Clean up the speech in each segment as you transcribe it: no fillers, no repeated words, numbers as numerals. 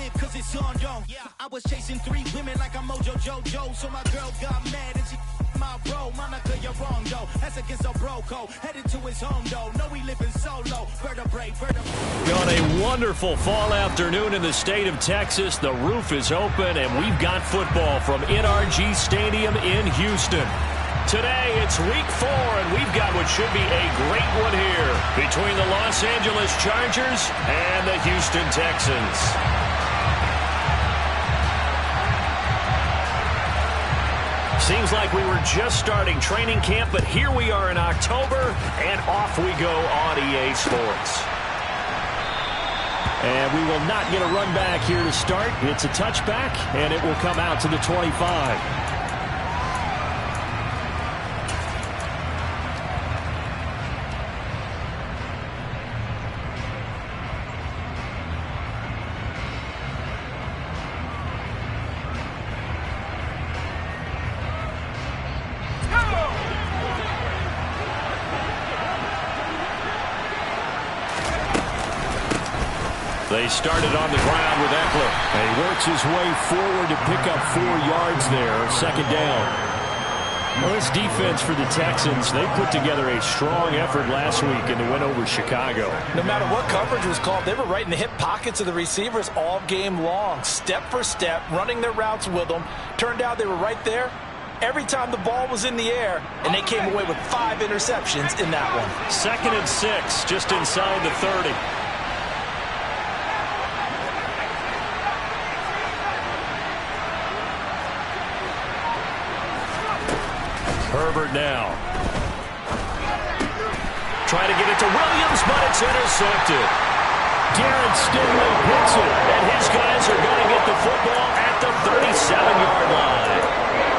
live cause it's on, yo. I was chasing 3 women like I'm Mojo Jojo, so my girl got mad and she my bro. Monica, you're wrong, though. That's against a bro code. Headed to his home, though. No, we living solo. Vertebrae. On a wonderful fall afternoon in the state of Texas, the roof is open, and we've got football from NRG Stadium in Houston. Today, it's week 4, and we've got what should be a great one here between the Los Angeles Chargers and the Houston Texans. Seems like we were just starting training camp, but here we are in October, and off we go on EA Sports. And we will not get a run back here to start. It's a touchback, and it will come out to the 25. They started on the ground with Eckler. And he works his way forward to pick up 4 yards there, second down. Well, this defense for the Texans, they put together a strong effort last week in the win over Chicago. No matter what coverage was called, they were right in the hip pockets of the receivers all game long, step for step, running their routes with them. Turned out they were right there every time the ball was in the air, and they came away with 5 interceptions in that one. 2nd and 6, just inside the 30. Herbert now. Trying to get it to Williams, but it's intercepted. Garrett Stingley hits it, and his guys are going to get the football at the 37-yard line.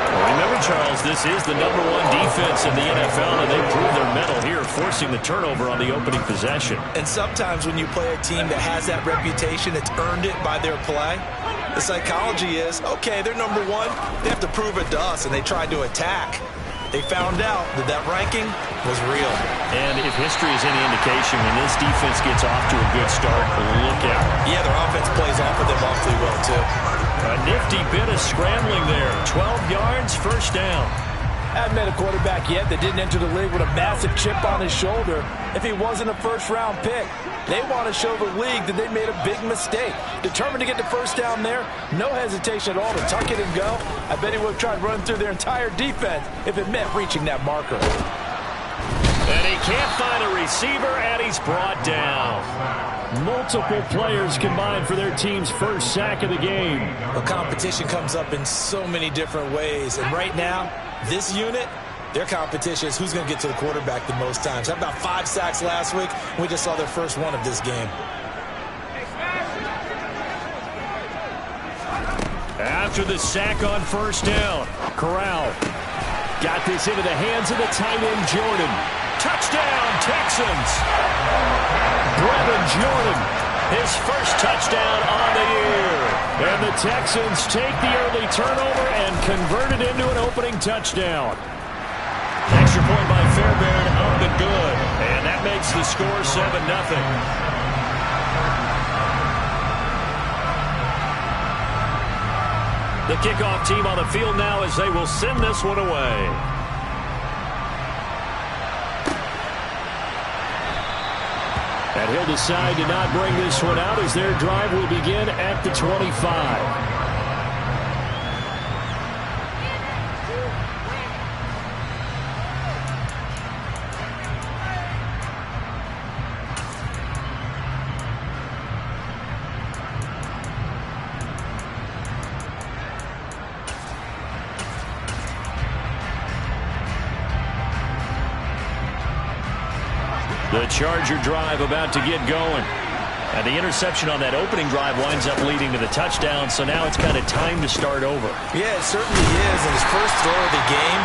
Well, remember, Charles, this is the #1 defense in the NFL, and they prove their mettle here, forcing the turnover on the opening possession. And sometimes when you play a team that has that reputation, it's earned it by their play. The psychology is, okay, they're #1. They have to prove it to us, and they tried to attack. They found out that that ranking was real. And if history is any indication, when this defense gets off to a good start, look out. Yeah, their offense plays off of them awfully well, too. A nifty bit of scrambling there. 12 yards, first down. I haven't met a quarterback yet that didn't enter the league with a massive chip on his shoulder if he wasn't a first-round pick. They want to show the league that they made a big mistake. Determined to get the first down there, no hesitation at all to tuck it and go. I bet he would have tried running through their entire defense if it meant reaching that marker. And he can't find a receiver, and he's brought down. Multiple players combined for their team's first sack of the game. The competition comes up in so many different ways, and right now, this unit, their competition is who's going to get to the quarterback the most times. How about 5 sacks last week? We just saw their first one of this game. After the sack on first down, Corral got this into the hands of the tight end, Jordan. Touchdown, Texans! Brevin Jordan, his first touchdown on the year. And the Texans take the early turnover and convert it into an opening touchdown. Extra point by Fairbairn, up and good. And that makes the score 7-0. The kickoff team on the field now as they will send this one away. And he'll decide to not bring this one out as their drive will begin at the 25. The Charger drive about to get going. And the interception on that opening drive winds up leading to the touchdown, so now it's kind of time to start over. Yeah, it certainly is, and his first throw of the game.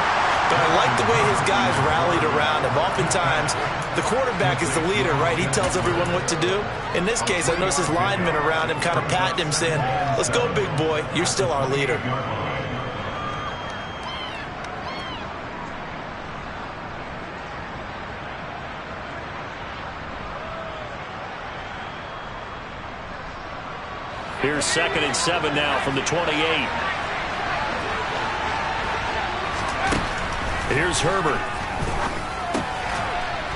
But I like the way his guys rallied around him. Oftentimes, the quarterback is the leader, right? He tells everyone what to do. In this case, I noticed his linemen around him kind of patting him, saying, let's go, big boy. You're still our leader. Here's 2nd and 7 now from the 28. Here's Herbert.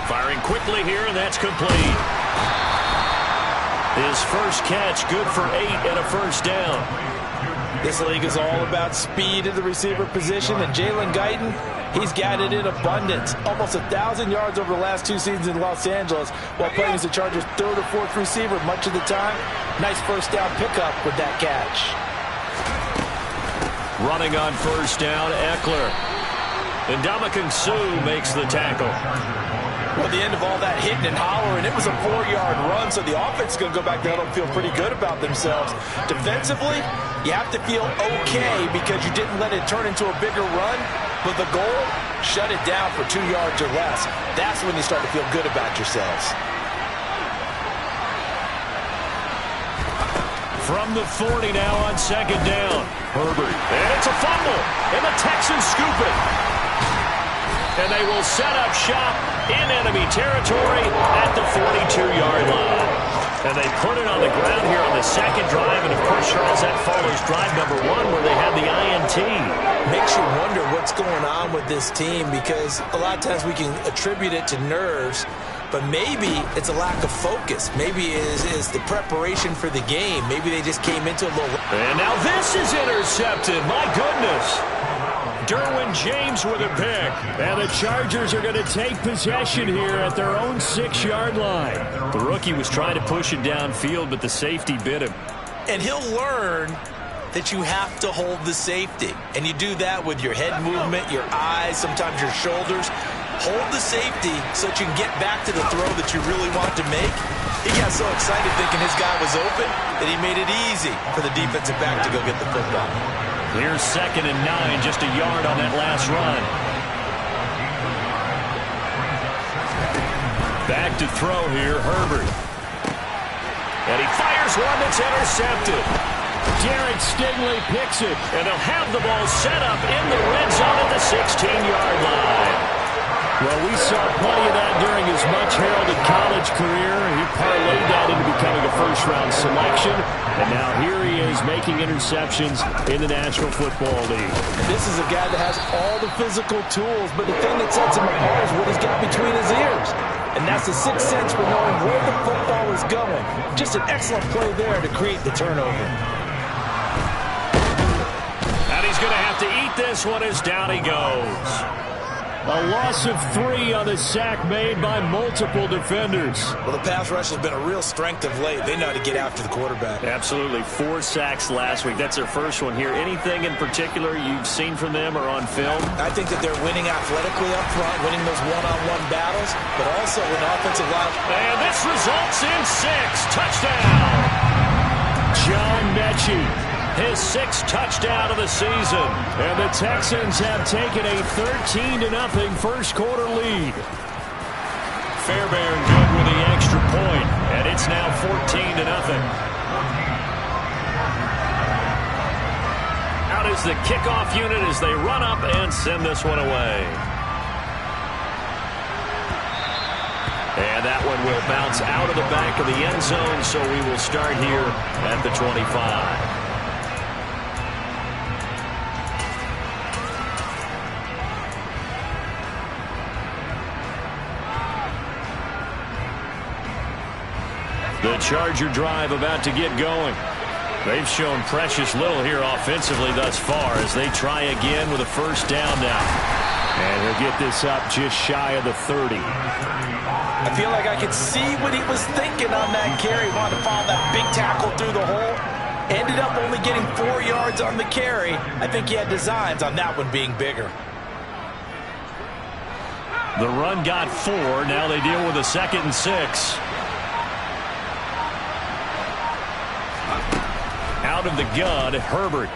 Firing quickly here, and that's complete. His first catch, good for 8 and a first down. This league is all about speed in the receiver position, and Jalen Guyton, he's got it in abundance. Almost 1,000 yards over the last 2 seasons in Los Angeles while playing as the Chargers' 3rd or 4th receiver much of the time. Nice first down pickup with that catch. Running on first down, Eckler. And Ndamukong Suh makes the tackle. Well, the end of all that hitting and hollering, it was a 4-yard run, so the offense is going to go back there and feel pretty good about themselves. Defensively, you have to feel okay because you didn't let it turn into a bigger run, but the goal, shut it down for 2 yards or less. That's when you start to feel good about yourselves. From the 40 now on 2nd down. Herbert. And it's a fumble. And the Texans scoop it. And they will set up shop in enemy territory at the 42-yard line. And they put it on the ground here on the 2nd drive. And, of course, Charles, that follows drive number 1 where they had the INT. Makes you wonder what's going on with this team because a lot of times we can attribute it to nerves, but maybe it's a lack of focus. Maybe it is the preparation for the game. Maybe they just came into a little... And now this is intercepted. My goodness. Derwin James with a pick. And the Chargers are going to take possession here at their own 6-yard line. The rookie was trying to push it downfield, but the safety bit him. And he'll learn that you have to hold the safety. And you do that with your head movement, your eyes, sometimes your shoulders. Hold the safety so that you can get back to the throw that you really want to make. He got so excited thinking his guy was open that he made it easy for the defensive back to go get the football. Here's 2nd and 9, just a yard on that last run. Back to throw here, Herbert. And he fires one that's intercepted. Derek Stingley picks it, and they'll have the ball set up in the red zone at the 16-yard line. Well, we saw plenty of that during his much-heralded college career. He parlayed that into becoming a first-round selection, and now here he is making interceptions in the National Football League. This is a guy that has all the physical tools, but the thing that sets him apart is what he's got between his ears. And that's the sixth sense for knowing where the football is going. Just an excellent play there to create the turnover. And he's going to have to eat this one as down he goes. A loss of 3 on the sack made by multiple defenders. Well, the pass rush has been a real strength of late. They know how to get after the quarterback. Absolutely. 4 sacks last week. That's their first one here. Anything in particular you've seen from them or on film? I think that they're winning athletically up front, winning those one-on-one battles, but also in offensive line. And this results in 6. Touchdown. John Mechie. His 6th touchdown of the season. And the Texans have taken a 13-0 first quarter lead. Fairbairn good with the extra point, and it's now 14-0. Out is the kickoff unit as they run up and send this one away. And that one will bounce out of the back of the end zone, so we will start here at the 25. The Charger drive about to get going. They've shown precious little here offensively thus far as they try again with a first down now. And he'll get this up just shy of the 30. I feel like I could see what he was thinking on that carry. Wanted to follow that big tackle through the hole. Ended up only getting 4 yards on the carry. I think he had designs on that one being bigger. The run got 4. Now they deal with a 2nd and 6. Out of the gun, Herbert.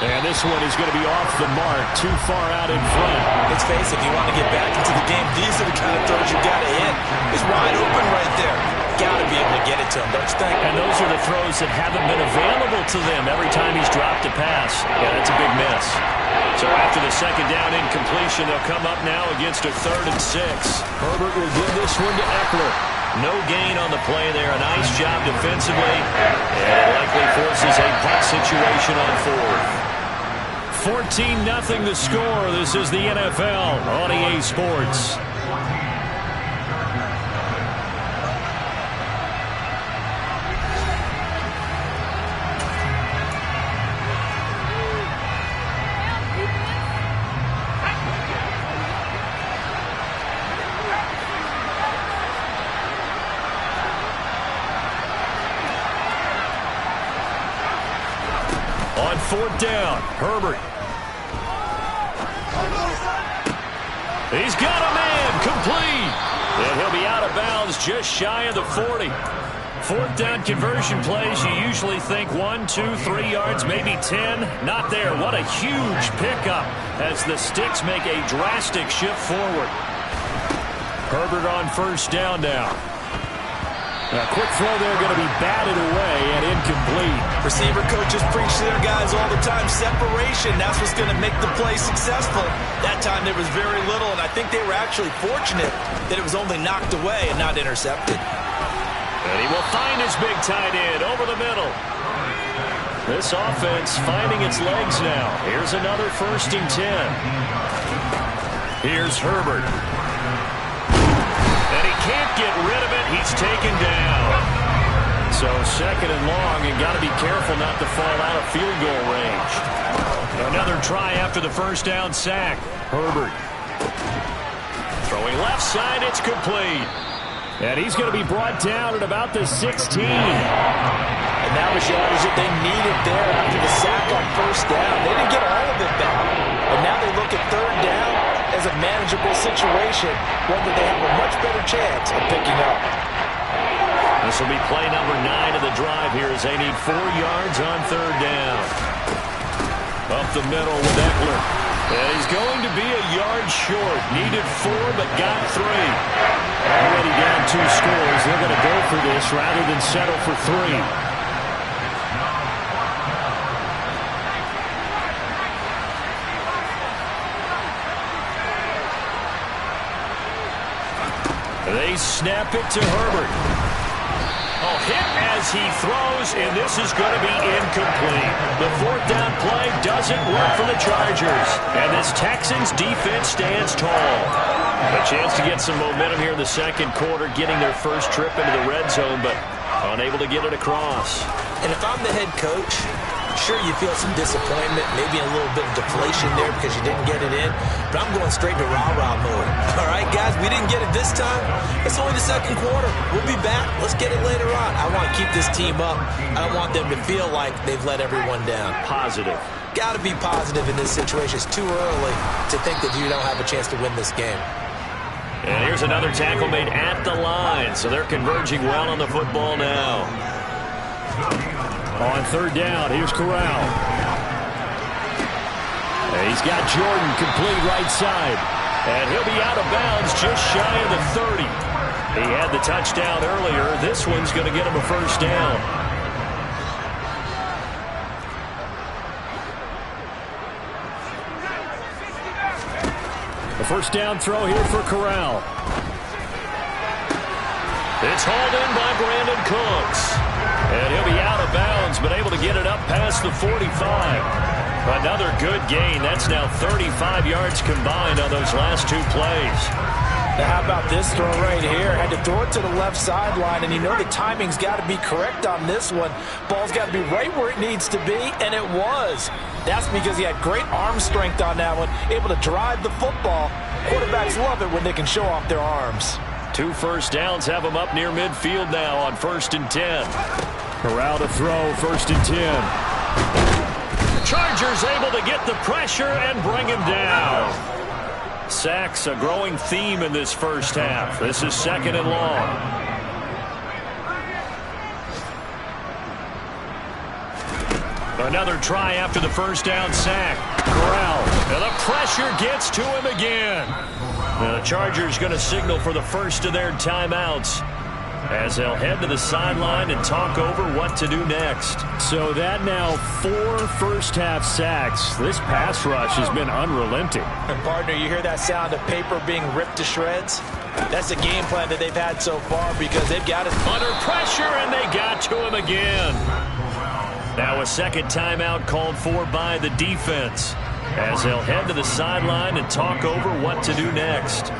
And this one is going to be off the mark, too far out in front. Let's face it, if you want to get back into the game, these are the kind of throws you got to hit. It's wide open right there. Got to be able to get it to him, don't you think? And those are the throws that haven't been available to them every time he's dropped a pass. Yeah, that's a big miss. So after the 2nd down incompletion, they'll come up now against a 3rd and 6. Herbert will give this one to Eckler. No gain on the play there. A nice job defensively. And it likely forces a punt situation on fourth. 14-0 the score. This is the NFL on EA Sports. On fourth down, Herbert. He's got a man, complete. And he'll be out of bounds just shy of the 40. Fourth down conversion plays, you usually think 1, 2, 3 yards, maybe 10. Not there. What a huge pickup as the Sticks make a drastic shift forward. Herbert on first down now. A quick throw there going to be batted away and incomplete. Receiver coaches preach to their guys all the time. Separation, that's what's going to make the play successful. That time there was very little, and I think they were actually fortunate that it was only knocked away and not intercepted. And he will find his big tight end over the middle. This offense finding its legs now. Here's another 1st and 10. Here's Herbert. And he can't get rid of it. He's taken down. So 2nd and long, and got to be careful not to fall out of field goal range. Another try after the first down sack. Herbert. Throwing left side, it's complete. And he's going to be brought down at about the 16. And that was yardage that they needed there after the sack on first down. They didn't get all of it back. But now they look at 3rd down as a manageable situation, one that they have a much better chance of picking up. This will be play number 9 of the drive here as they need 4 yards on 3rd down. Up the middle with Eckler. And he's going to be a yard short. Needed 4, but got 3. Already down 2 scores. They're going to go for this rather than settle for 3. They snap it to Herbert. Oh, hit as he throws, and this is going to be incomplete. The 4th down play doesn't work for the Chargers, and this Texans defense stands tall. A chance to get some momentum here in the 2nd quarter, getting their first trip into the red zone, but unable to get it across. And if I'm the head coach, sure, you feel some disappointment, maybe a little bit of deflation there because you didn't get it in, but I'm going straight to rah-rah mode. All right, guys, we didn't get it this time. It's only the 2nd quarter. We'll be back. Let's get it later on. I want to keep this team up. I don't want them to feel like they've let everyone down. Positive. Got to be positive in this situation. It's too early to think that you don't have a chance to win this game. And here's another tackle made at the line, so they're converging well on the football now. On 3rd down, here's Corral. He's got Jordan complete right side. And he'll be out of bounds just shy of the 30. He had the touchdown earlier. This one's going to get him a 1st down. The 1st down throw here for Corral. It's hauled in by Brandon Cooks. And he'll be out of bounds, but able to get it up past the 45. Another good gain. That's now 35 yards combined on those last 2 plays. Now how about this throw right here? Had to throw it to the left sideline, and you know the timing's got to be correct on this one. Ball's got to be right where it needs to be, and it was. That's because he had great arm strength on that one, able to drive the football. Quarterbacks love it when they can show off their arms. 2 first downs have him up near midfield now on 1st and 10. Corral to throw, 1st and 10. Chargers able to get the pressure and bring him down. Sacks a growing theme in this first half. This is 2nd and long. Another try after the 1st down sack. Corral, and the pressure gets to him again. The Chargers going to signal for the first of their timeouts as they'll head to the sideline and talk over what to do next. So that now 4 first-half sacks. This pass rush has been unrelenting. And partner, you hear that sound of paper being ripped to shreds? That's the game plan that they've had so far because they've got it under pressure, and they got to him again. Now a second timeout called for by the defense as they'll head to the sideline and talk over what to do next.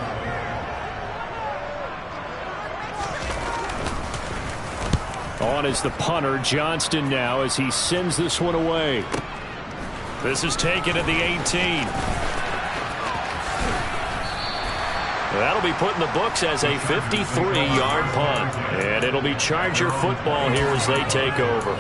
On is the punter, Johnston, now as he sends this one away. This is taken at the 18. That'll be put in the books as a 53-yard punt. And it'll be Charger football here as they take over.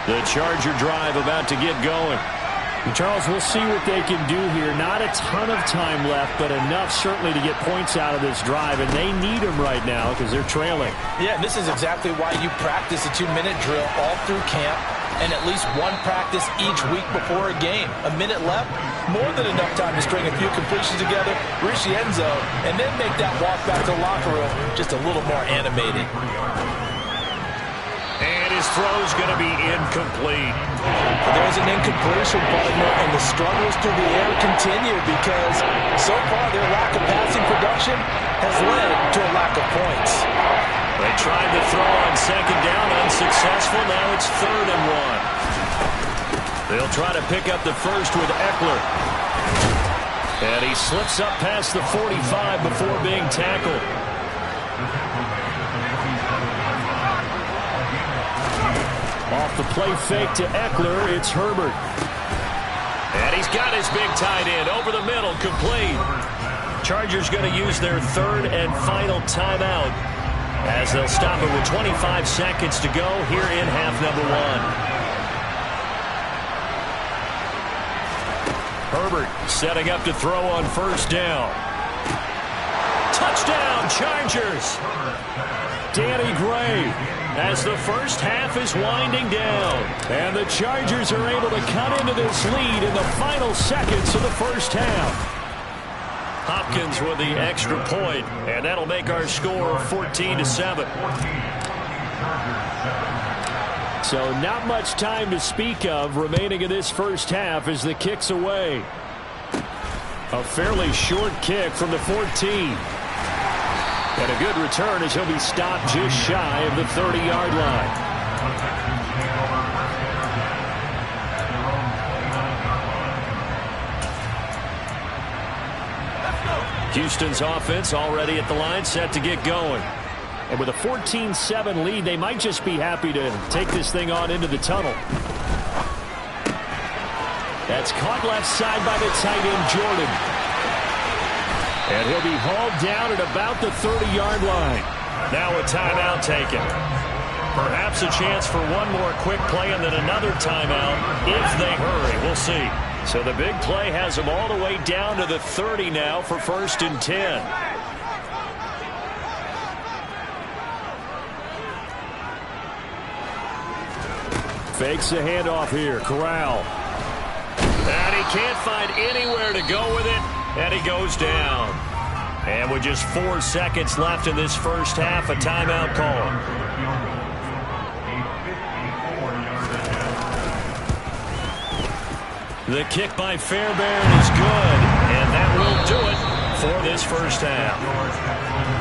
The Charger drive about to get going. And Charles, we'll see what they can do here. Not a ton of time left, but enough certainly to get points out of this drive, and they need them right now because they're trailing. Yeah, and this is exactly why you practice a 2-minute drill all through camp and at least one practice each week before a game. A minute left, more than enough time to string a few completions together, reach the end zone, and then make that walk back to the locker room just a little more animated. And his throw's going to be incomplete. There's an incompletion, partner, and the struggles through the air continue because so far their lack of passing production has led to a lack of points. They tried to throw on second down, unsuccessful. Now it's 3rd and 1. They'll try to pick up the first with Eckler. And he slips up past the 45 before being tackled. Off the play fake to Eckler, it's Herbert. And he's got his big tight end over the middle, complete. Chargers going to use their 3rd and final timeout as they'll stop it with 25 seconds to go here in half number 1. Herbert setting up to throw on first down. Touchdown, Chargers! Danny Gray as the first half is winding down. And the Chargers are able to cut into this lead in the final seconds of the first half. Hopkins with the extra point, and that'll make our score 14-7. So not much time to speak of remaining in this first half as the kick's away. A fairly short kick from the 14. And a good return as he'll be stopped just shy of the 30-yard line. Houston's offense already at the line, set to get going. And with a 14-7 lead, they might just be happy to take this thing on into the tunnel. That's caught left side by the tight end, Jordan. And he'll be hauled down at about the 30-yard line. Now a timeout taken. Perhaps a chance for one more quick play and then another timeout if they hurry. We'll see. So the big play has them all the way down to the 30 now for 1st and 10. Fakes the handoff here. Corral. And he can't find anywhere to go with it. And he goes down. And with just 4 seconds left in this first half, a timeout call. The kick by Fairbairn is good. And that will do it for this first half.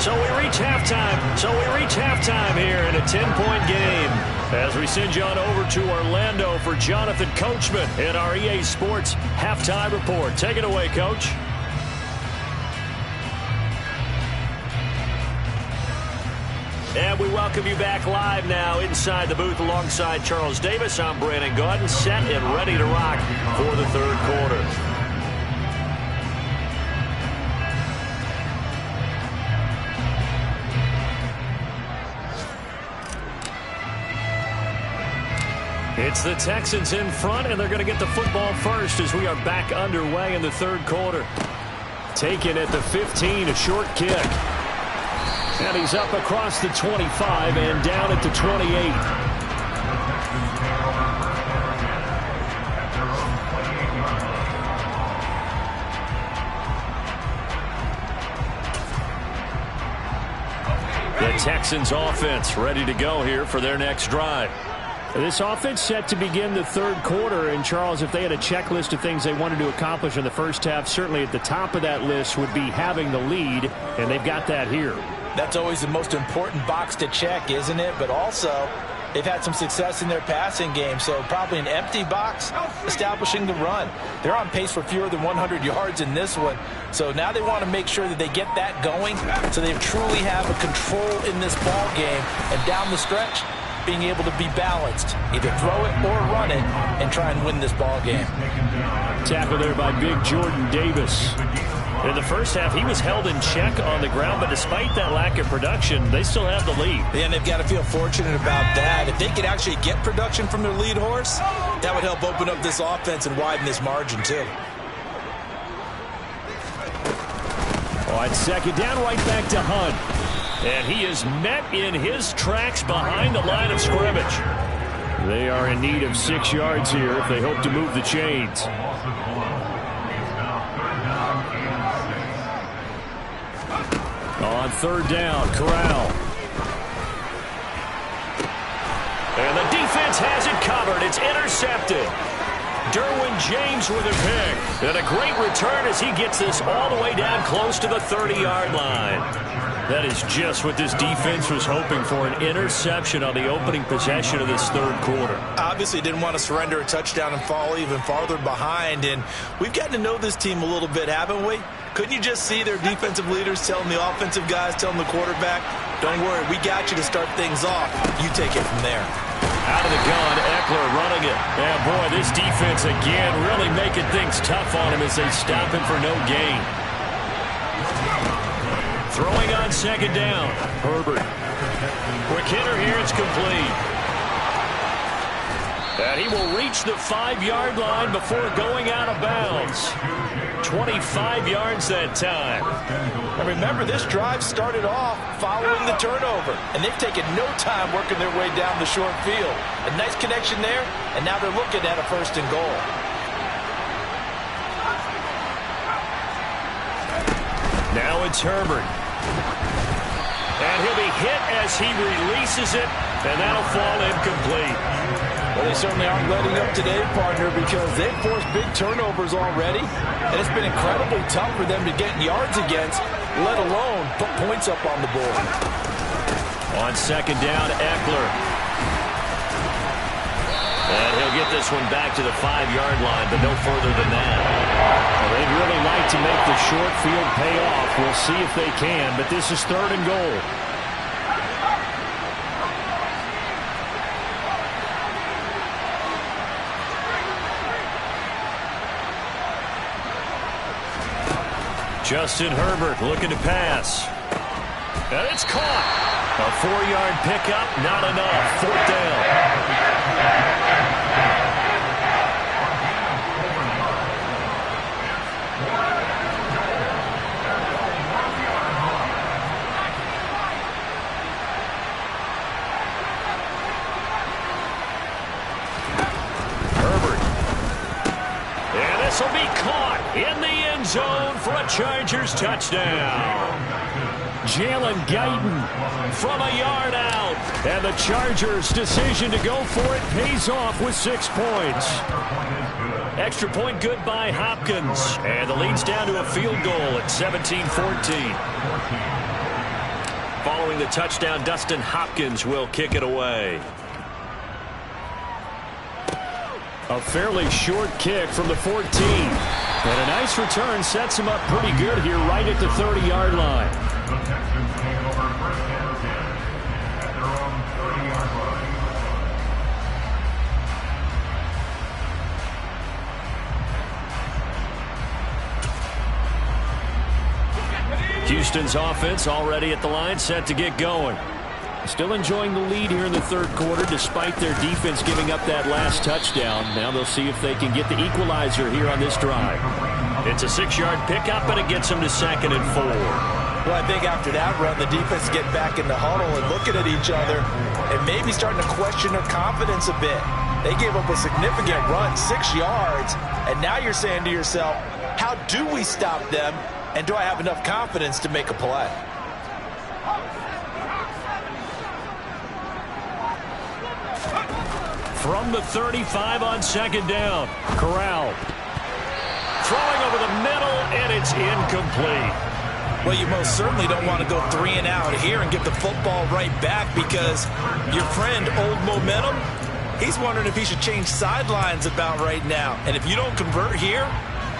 So we reach halftime here in a 10-point game. As we send you on over to Orlando for Jonathan Coachman in our EA Sports Halftime Report. Take it away, Coach. And we welcome you back live now inside the booth alongside Charles Davis. I'm Brandon Gaudin, set and ready to rock for the 3rd quarter. It's the Texans in front, and they're going to get the football first as we are back underway in the 3rd quarter. Taken at the 15, a short kick. And he's up across the 25 and down at the 28. Texans offense ready to go here for their next drive. This offense set to begin the third quarter, and Charles, if they had a checklist of things they wanted to accomplish in the first half, certainly at the top of that list would be having the lead, and they've got that here. That's always the most important box to check, isn't it? But also, they've had some success in their passing game, so probably an empty box establishing the run. They're on pace for fewer than 100 yards in this one, so now they want to make sure that they get that going so they truly have a control in this ball game, and down the stretch, being able to be balanced, either throw it or run it, and try and win this ball game. Tackle there by big Jordan Davis. In the first half, he was held in check on the ground, but despite that lack of production, they still have the lead. And they've got to feel fortunate about that. If they could actually get production from their lead horse, that would help open up this offense and widen this margin, too. On second down, right back to Hunt. And he is met in his tracks behind the line of scrimmage. They are in need of 6 yards here if they hope to move the chains. On third down, Corral. And the defense has it covered. It's intercepted. Derwin James with a pick. And a great return as he gets this all the way down close to the 30-yard line. That is just what this defense was hoping for, an interception on the opening possession of this third quarter. Obviously didn't want to surrender a touchdown and fall even farther behind, and we've gotten to know this team a little bit, haven't we? Couldn't you just see their defensive leaders telling the offensive guys, telling the quarterback, don't worry, we got you to start things off. You take it from there. Out of the gun, Eckler running it. And boy, this defense again really making things tough on him as they stop him for no gain. Throwing on second down, Herbert. Quick hitter here, it's complete. And he will reach the 5-yard line before going out of bounds. 25 yards that time. And remember, this drive started off following the turnover, and they've taken no time working their way down the short field. A nice connection there, and now they're looking at a first and goal. Now it's Herbert. And he'll be hit as he releases it, and that'll fall incomplete. Well, they certainly aren't letting up today, partner, because they've forced big turnovers already, and it's been incredibly tough for them to get yards against, let alone put points up on the board. On second down, Eckler. And he'll get this one back to the 5-yard line, but no further than that. Well, they'd really like to make the short field pay off. We'll see if they can, but this is third and goal. Justin Herbert looking to pass. And it's caught. A 4-yard pickup, not enough. Fourth down. This will be caught in the end zone for a Chargers touchdown. Jalen Guyton from a yard out. And the Chargers' decision to go for it pays off with 6 points. Extra point good by Hopkins. And the lead's down to a field goal at 17-14. Following the touchdown, Dustin Hopkins will kick it away. A fairly short kick from the 14. And a nice return sets him up pretty good here right at the 30-yard line. Houston's offense already at the line, set to get going. Still enjoying the lead here in the third quarter despite their defense giving up that last touchdown. Now they'll see if they can get the equalizer here on this drive. It's a 6-yard pickup, and it gets them to 2nd and 4. Well, I think after that run, the defense get back in the huddle and looking at each other and maybe starting to question their confidence a bit. They gave up a significant run, 6 yards, and now you're saying to yourself, how do we stop them, and do I have enough confidence to make a play? From the 35 on second down. Corral throwing over the middle, and it's incomplete. Well, you most certainly don't want to go 3 and out here and get the football right back, because your friend, Old Momentum, he's wondering if he should change sidelines about right now. And if you don't convert here,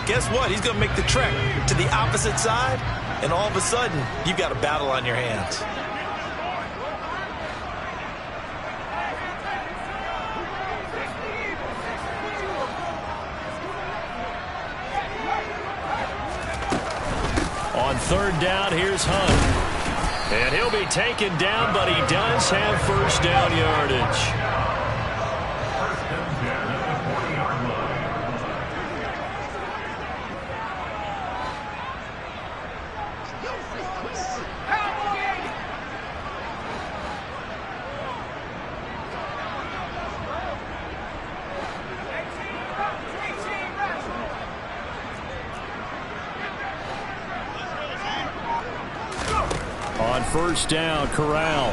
guess what? He's going to make the trek to the opposite side, and all of a sudden, you've got a battle on your hands. On third down, here's Hunt. And he'll be taken down, but he does have first down yardage. On first down, Corral.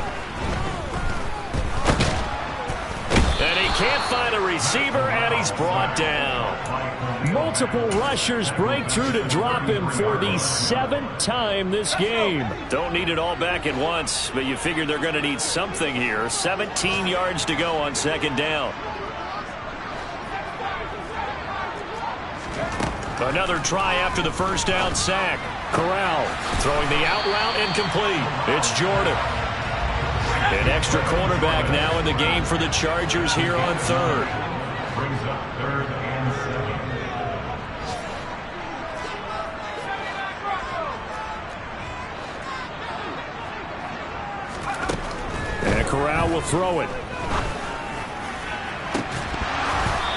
And he can't find a receiver, and he's brought down. Multiple rushers break through to drop him for the 7th time this game. Don't need it all back at once, but you figure they're going to need something here. 17 yards to go on second down. Another try after the first down sack. Corral throwing the out route, incomplete. It's Jordan. An extra cornerback now in the game for the Chargers here on third. Brings up third and 7. And Corral will throw it.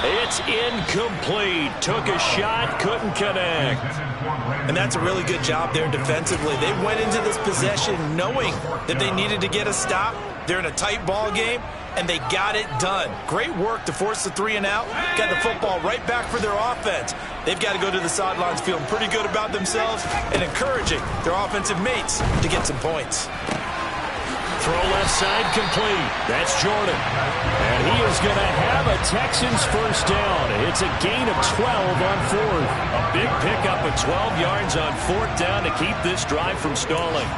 It's incomplete. Took a shot, couldn't connect. And that's a really good job there defensively. They went into this possession knowing that they needed to get a stop. They're in a tight ball game, and they got it done. Great work to force the 3 and out. Got the football right back for their offense. They've got to go to the sidelines feeling pretty good about themselves and encouraging their offensive mates to get some points. Throw left side complete. That's Jordan. And he is going to have a Texans first down. It's a gain of 12 on fourth. A big pickup of 12 yards on fourth down to keep this drive from stalling.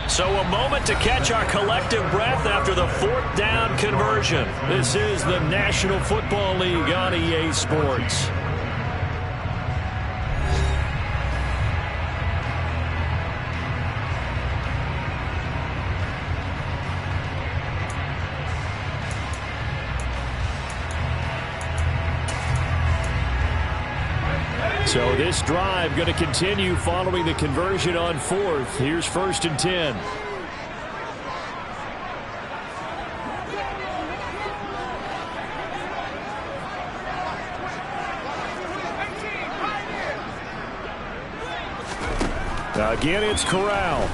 So a moment to catch our collective breath after the 4th down conversion. This is the National Football League on EA Sports. So this drive going to continue following the conversion on 4th. Here's 1st and 10. Again, it's Corral.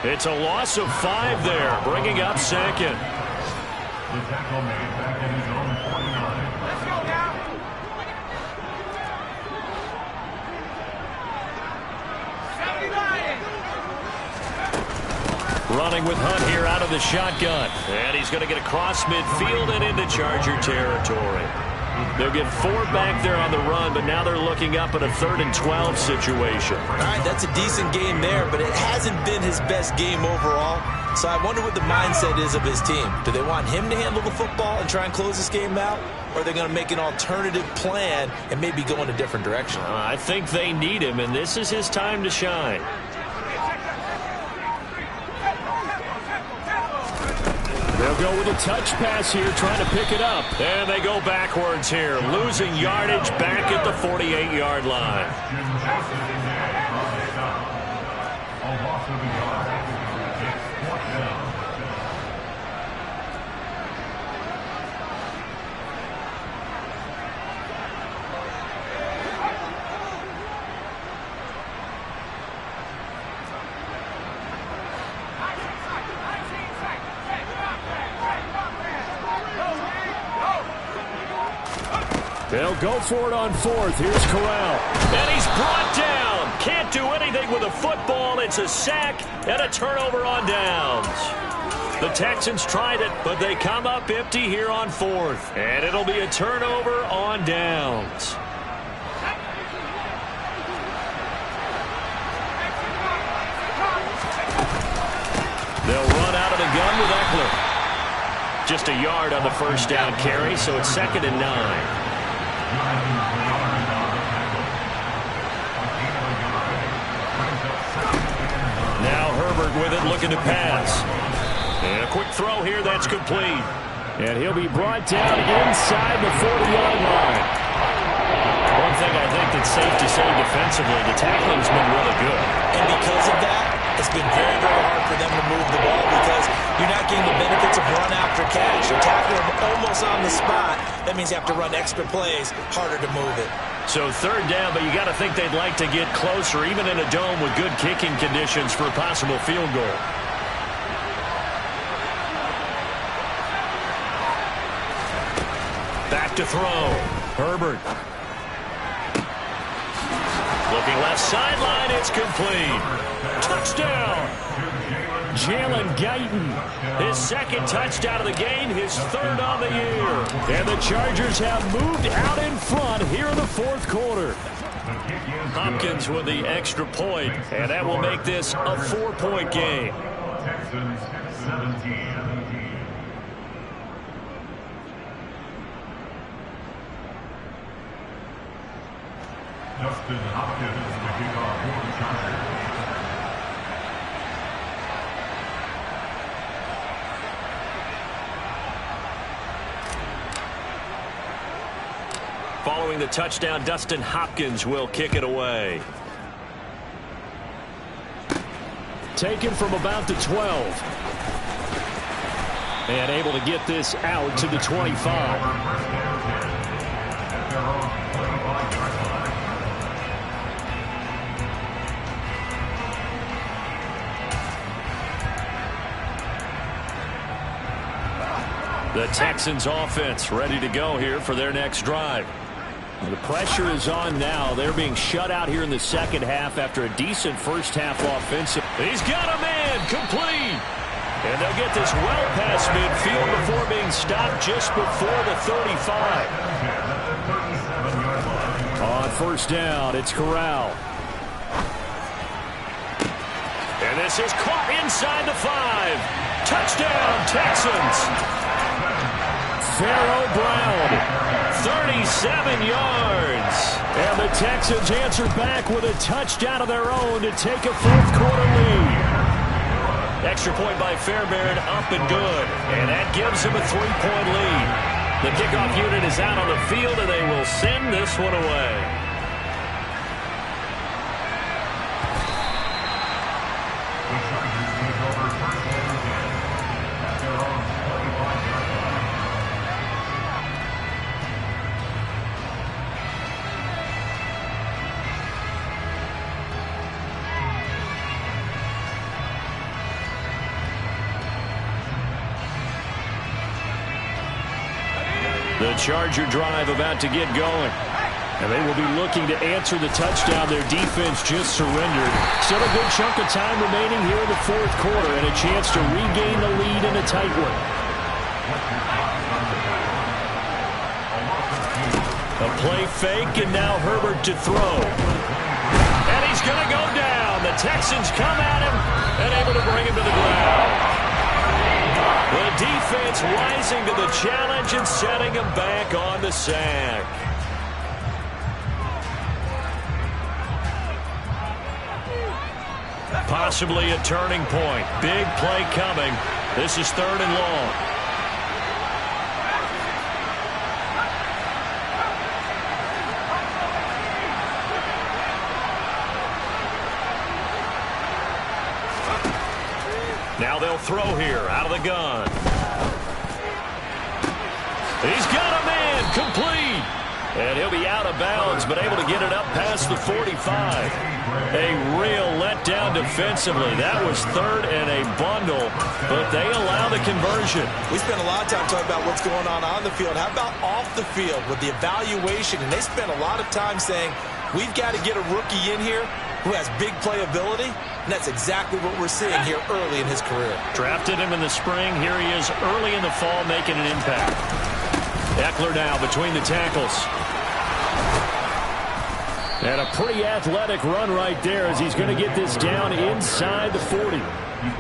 It's a loss of 5 there, bringing up 2nd. The tackle made back in his own 49. Running with Hunt here out of the shotgun. And he's going to get across midfield and into Charger territory. They'll get 4 back there on the run, but now they're looking up at a 3rd and 12 situation. All right, that's a decent game there, but it hasn't been his best game overall. So I wonder what the mindset is of his team. Do they want him to handle the football and try and close this game out? Or are they going to make an alternative plan and maybe go in a different direction? I think they need him, and this is his time to shine. They'll go with a touch pass here, trying to pick it up. And they go backwards here, losing yardage back at the 48-yard line. A loss of a yard. It's 4th down. They'll go for it on fourth. Here's Corral. And he's brought down. Can't do anything with a football. It's a sack and a turnover on downs. The Texans tried it, but they come up empty here on fourth. And it'll be a turnover on downs. They'll run out of the gun with Eckler. Just a yard on the first down carry, so it's 2nd and 9. Now Herbert with it, looking to pass. And a quick throw here, that's complete. And he'll be brought down inside the 40-yard line. One thing I think that's safe to say defensively, the tackling's been really good. And because of that, it's been very, very hard for them to move the ball because you're not getting the benefits of run after catch. You're tackling them almost on the spot. That means you have to run extra plays, harder to move it. So 3rd down, but you got to think they'd like to get closer, even in a dome with good kicking conditions for a possible field goal. Back to throw. Herbert. Looking left sideline, it's complete. Touchdown. Jalen Guyton. His 2nd touchdown of the game, his 3rd on the year. And the Chargers have moved out in front here in the 4th quarter. Hopkins with the extra point, and that will make this a 4-point game. Texans 17. Justin Hopkins to kick off for the Chargers. Following the touchdown, Dustin Hopkins will kick it away. Taken from about the 12. And able to get this out to the 25. The Texans offense ready to go here for their next drive. The pressure is on now. They're being shut out here in the second half after a decent first half offensive. He's got a man, complete. And they'll get this well past midfield before being stopped just before the 35. On first down, it's Corral. And this is caught inside the 5. Touchdown, Texans. Pharaoh Brown. 37 yards. And the Texans answer back with a touchdown of their own to take a 4th quarter lead. Extra point by Fairbairn, up and good. And that gives him a 3-point lead. The kickoff unit is out on the field, and they will send this one away. The Charger drive about to get going. And they will be looking to answer the touchdown their defense just surrendered. Still a good chunk of time remaining here in the 4th quarter and a chance to regain the lead in a tight one. A play fake, and now Herbert to throw. And he's going to go down. The Texans come at him and able to bring him to the ground. The defense rising to the challenge and setting him back on the sack. Possibly a turning point. Big play coming. This is 3rd and long. Now they'll throw here out of the gun. He's got a man, complete. And he'll be out of bounds, but able to get it up past the 45. A real letdown defensively. That was third and a bundle, but they allow the conversion. We spent a lot of time talking about what's going on the field. How about off the field with the evaluation? And they spent a lot of time saying, we've got to get a rookie in here who has big playability, and that's exactly what we're seeing here early in his career. Drafted him in the spring. Here he is early in the fall making an impact. Eckler now between the tackles. And a pretty athletic run right there as he's going to get this down inside the 40.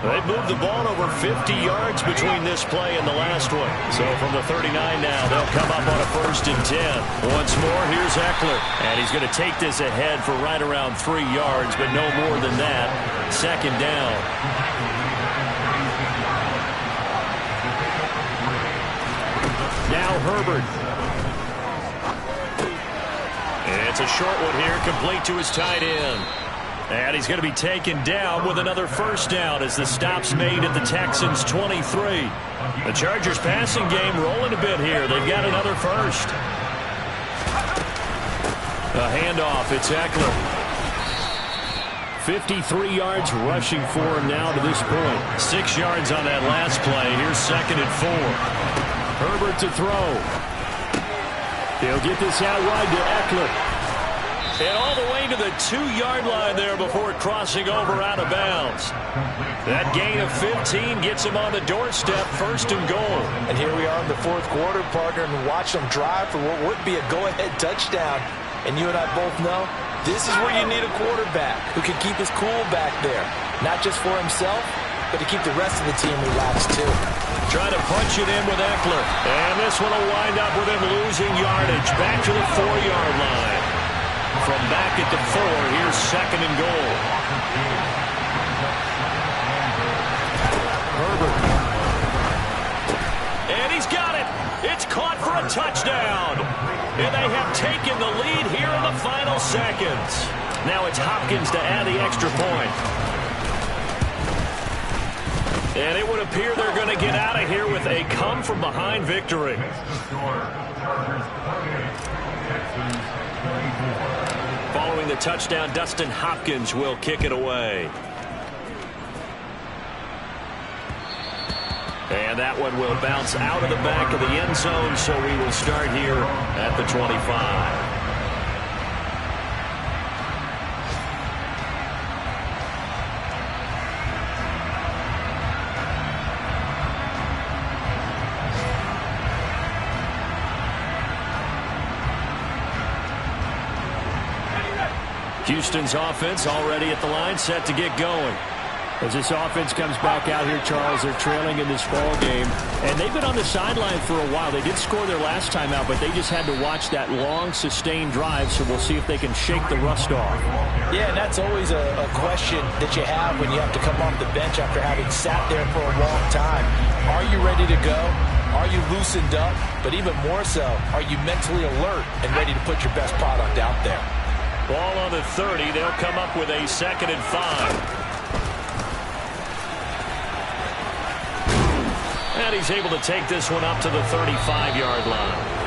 They moved the ball over 50 yards between this play and the last one. So from the 39 now, they'll come up on a 1st and 10. Once more, here's Eckler. And he's going to take this ahead for right around 3 yards, but no more than that. 2nd down. Now Herbert. It's a short one here, complete to his tight end. And he's going to be taken down with another 1st down as the stop's made at the Texans' 23. The Chargers passing game rolling a bit here. They've got another 1st. A handoff. It's Eckler. 53 yards rushing for him now to this point. 6 yards on that last play. Here's 2nd and 4. Herbert to throw. He'll get this out wide to Eckler. And all the way to the 2-yard line there before crossing over out of bounds. That gain of 15 gets him on the doorstep, 1st and goal. And here we are in the 4th quarter, partner, and watch them drive for what would be a go-ahead touchdown. And you and I both know this is where you need a quarterback who can keep his cool back there. Not just for himself, but to keep the rest of the team relaxed too. Trying to punch it in with Eckler. And this one will wind up with him losing yardage. Back to the 4-yard line. From back at the 4, here's 2nd and goal. Herbert. And he's got it. It's caught for a touchdown. And they have taken the lead here in the final seconds. Now it's Hopkins to add the extra point. And it would appear they're going to get out of here with a come-from-behind victory. Following the touchdown, Dustin Hopkins will kick it away. And that one will bounce out of the back of the end zone, so we will start here at the 25. Houston's offense already at the line, set to get going. As this offense comes back out here, Charles, they're trailing in this ball game. And they've been on the sideline for a while. They did score their last time out, but they just had to watch that long, sustained drive, so we'll see if they can shake the rust off. Yeah, and that's always a question that you have when you have to come off the bench after having sat there for a long time. Are you ready to go? Are you loosened up? But even more so, are you mentally alert and ready to put your best product out there? Ball on the 30. They'll come up with a 2nd and 5. And he's able to take this one up to the 35-yard line.